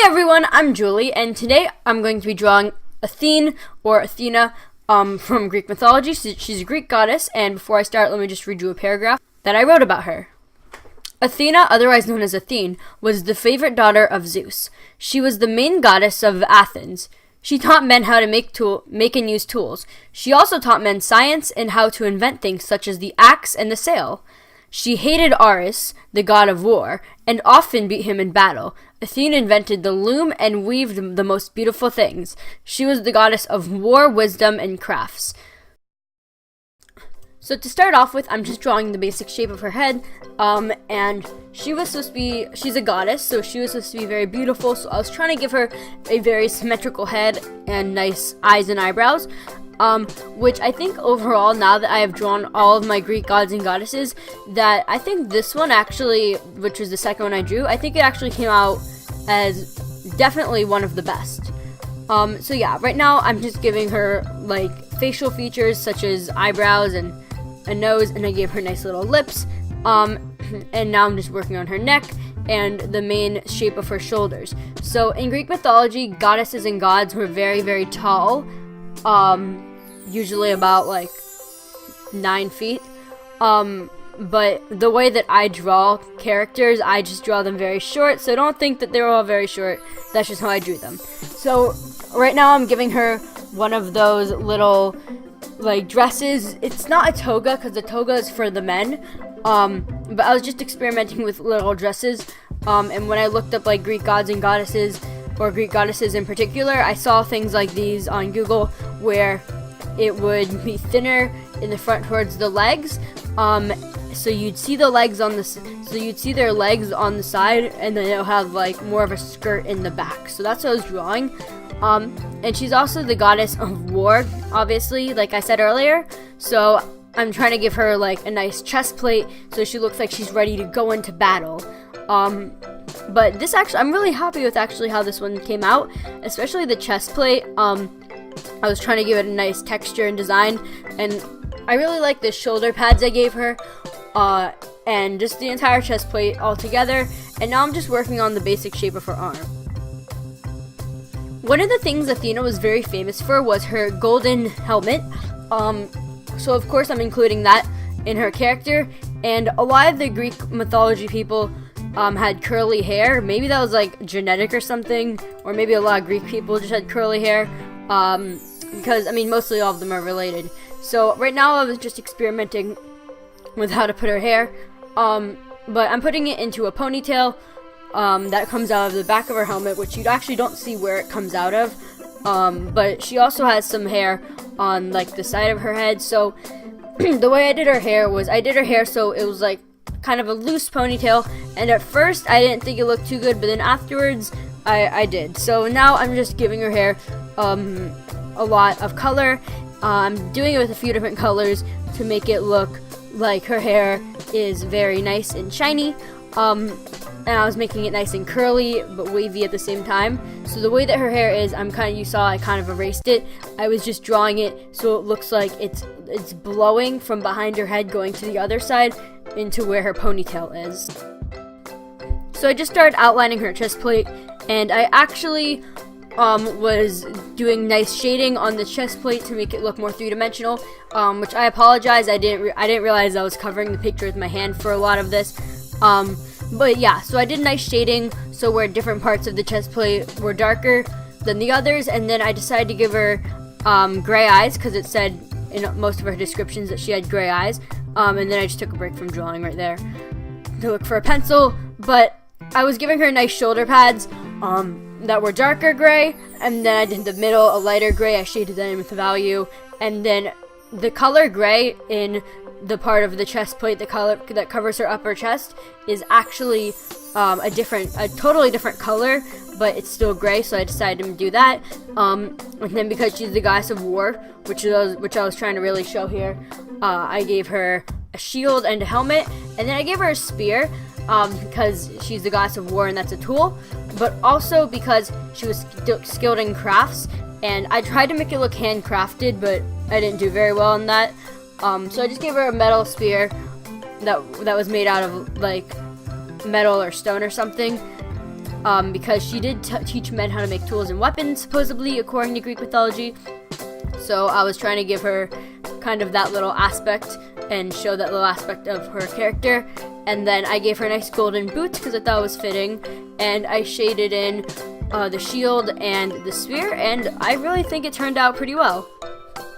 everyone, I'm Julie, and today I'm going to be drawing Athene, or Athena, from Greek mythology. She's a Greek goddess, and before I start, let me just read you a paragraph that I wrote about her. Athena, otherwise known as Athene, was the favorite daughter of Zeus. She was the main goddess of Athens. She taught men how to make and use tools. She also taught men science and how to invent things such as the axe and the sail. She hated Ares, the god of war, and often beat him in battle. Athena invented the loom and weaved the most beautiful things. She was the goddess of war, wisdom, and crafts. So to start off with, I'm just drawing the basic shape of her head, and she's a goddess, so she was supposed to be very beautiful, so I was trying to give her a very symmetrical head and nice eyes and eyebrows. Which I think overall, now that I have drawn all of my Greek gods and goddesses, that I think this one actually, which was the second one I drew, I think it actually came out as definitely one of the best. So yeah, right now I'm just giving her like facial features such as eyebrows and a nose, and I gave her nice little lips. And now I'm just working on her neck and the main shape of her shoulders. So in Greek mythology, goddesses and gods were very, very tall. Usually about like 9 feet. But the way that I draw characters, I just draw them very short, so don't think that they're all very short. That's just how I drew them. So right now I'm giving her one of those little like dresses. It's not a toga because the toga is for the men. But I was just experimenting with little dresses. And when I looked up like Greek gods and goddesses, or Greek goddesses in particular, I saw things like these on Google where it would be thinner in the front towards the legs. So you'd see their legs on the side, and then it'll have like more of a skirt in the back. So that's what I was drawing. And she's also the goddess of war, obviously, like I said earlier. So I'm trying to give her like a nice chest plate so she looks like she's ready to go into battle. But this actually, I'm really happy with actually how this one came out, especially the chest plate. I was trying to give it a nice texture and design, and I really like the shoulder pads I gave her, and just the entire chest plate all together. And now I'm just working on the basic shape of her arm. One of the things Athena was very famous for was her golden helmet. So of course I'm including that in her character, and a lot of the Greek mythology people had curly hair. Maybe that was like genetic or something, or maybe a lot of Greek people just had curly hair, because I mean mostly all of them are related. So right now I was just experimenting with how to put her hair, but I'm putting it into a ponytail that comes out of the back of her helmet, which you actually don't see where it comes out of, but she also has some hair on like the side of her head. So the way I did her hair was I did her hair so it was like kind of a loose ponytail, and at first I didn't think it looked too good, but then afterwards I did. So now I'm just giving her hair a lot of color. I'm doing it with a few different colors to make it look like her hair is very nice and shiny, and I was making it nice and curly but wavy at the same time. So the way that her hair is, you saw I kind of erased it. I was just drawing it so it looks like it's blowing from behind her head going to the other side into where her ponytail is. So I just started outlining her chest plate, and I actually was doing nice shading on the chest plate to make it look more three-dimensional, which I apologize, I didn't realize I was covering the picture with my hand for a lot of this. But yeah, so I did nice shading so where different parts of the chest plate were darker than the others, and then I decided to give her gray eyes because it said in most of her descriptions that she had gray eyes. And then I just took a break from drawing right there to look for a pencil, but I was giving her nice shoulder pads that were darker gray, and then I did the middle a lighter gray. I shaded that in with the value, and then the color gray in the part of the chest plate, the color that covers her upper chest, is actually a totally different color, but it's still gray, so I decided to do that. And then because she's the goddess of war, which I was trying to really show here, I gave her a shield and a helmet, and then I gave her a spear, because she's the goddess of war and that's a tool, but also because she was skilled in crafts, and I tried to make it look handcrafted, but I didn't do very well on that. So I just gave her a metal spear that was made out of like metal or stone or something, because she did teach men how to make tools and weapons, supposedly, according to Greek mythology. So I was trying to give her kind of that little aspect and show that little aspect of her character. And then I gave her nice golden boots because I thought it was fitting, and I shaded in the shield and the spear, and I really think it turned out pretty well.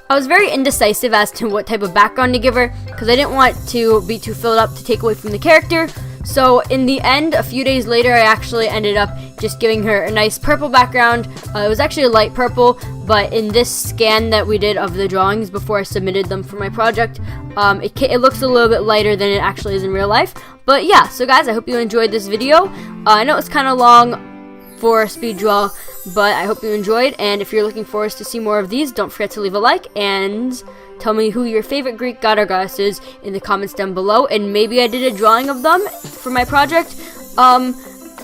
I was very indecisive as to what type of background to give her because I didn't want to be too filled up to take away from the character. So in the end, a few days later, I actually ended up just giving her a nice purple background. It was actually a light purple, but in this scan that we did of the drawings before I submitted them for my project, it looks a little bit lighter than it actually is in real life. But yeah, so guys, I hope you enjoyed this video. I know it's kind of long for a speed draw, but I hope you enjoyed, and if you're looking forward to see more of these, don't forget to leave a like and tell me who your favorite Greek god or goddess is in the comments down below, and maybe I did a drawing of them for my project,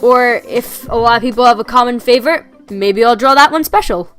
or if a lot of people have a common favorite, maybe I'll draw that one special.